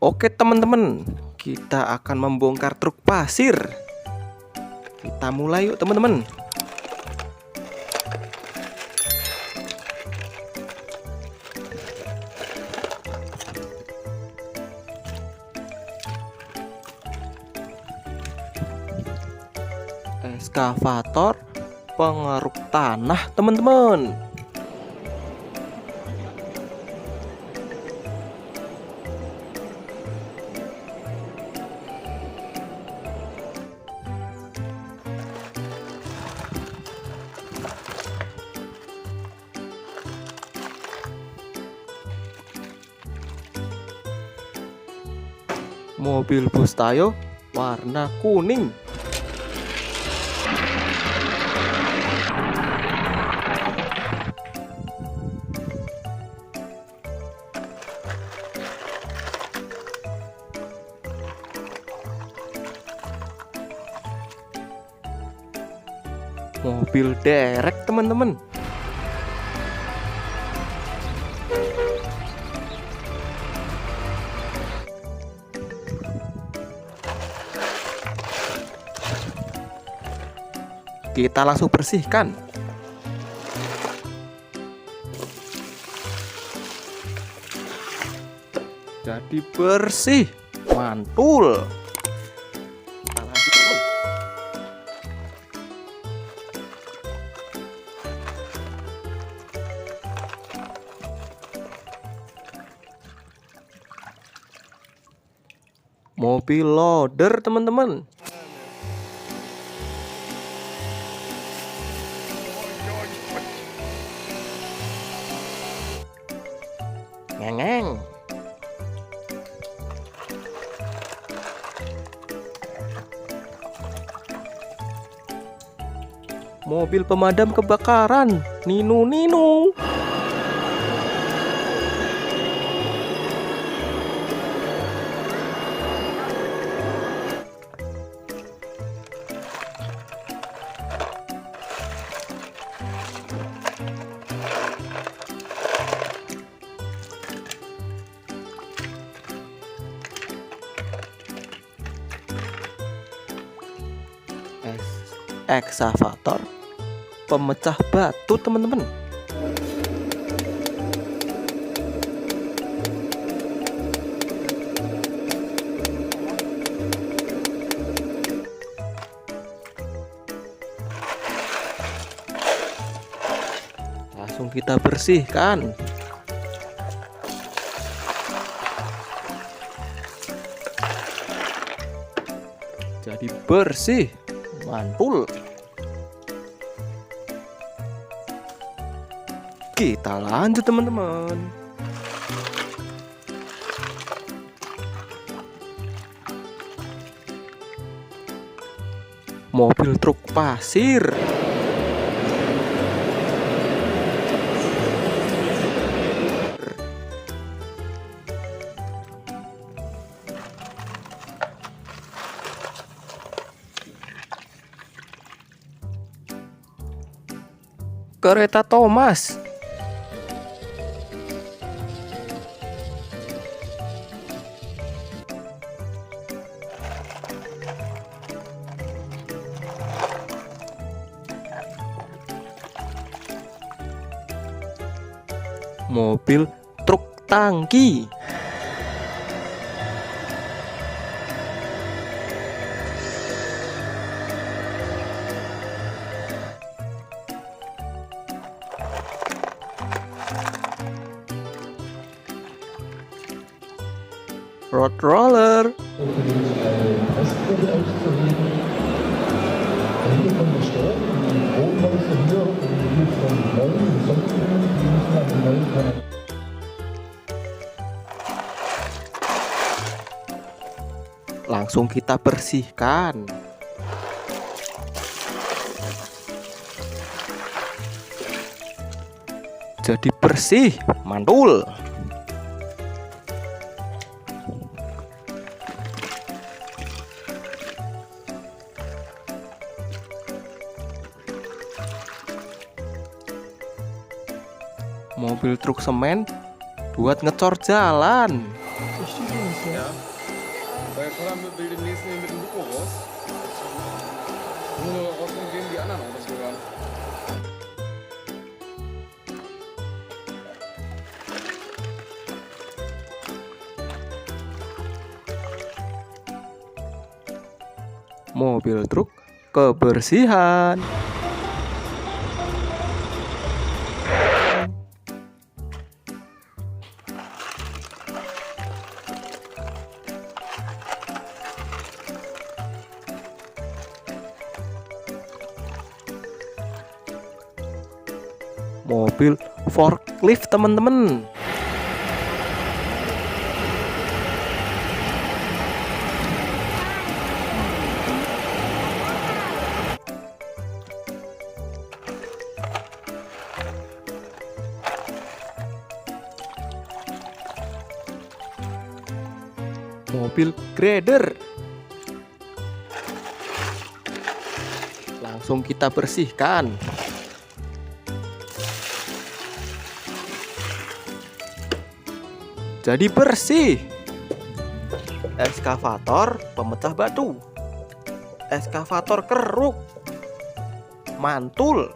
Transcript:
Oke teman-teman, kita akan membongkar truk pasir. Kita mulai yuk teman-teman. Eskavator pengeruk tanah teman-teman. Mobil bus Tayo warna kuning. Mobil derek teman-teman. Kita langsung bersihkan. Jadi bersih, mantul. Kita lanjut, teman. Mobil loader teman-teman. Ngeng. Mobil pemadam kebakaran. Ninu. Eksavator pemecah batu teman-teman. Langsung kita bersihkan. Jadi bersih, mantul. Kita lanjut teman-teman. Mobil truk pasir. Kereta Thomas. Mobil truk tangki. Road roller. Langsung kita bersihkan. Jadi bersih, mantul. Mobil truk semen buat ngecor jalan. Ja. Bei Voller will demnächst mit dem Lupo raus. Nur raus und gehen die anderen Autos sogar. Mobil truk kebersihan. Mobil forklift teman-teman. Mobil grader. Langsung kita bersihkan. Jadi bersih. Ekskavator pemecah batu. Ekskavator keruk. Mantul.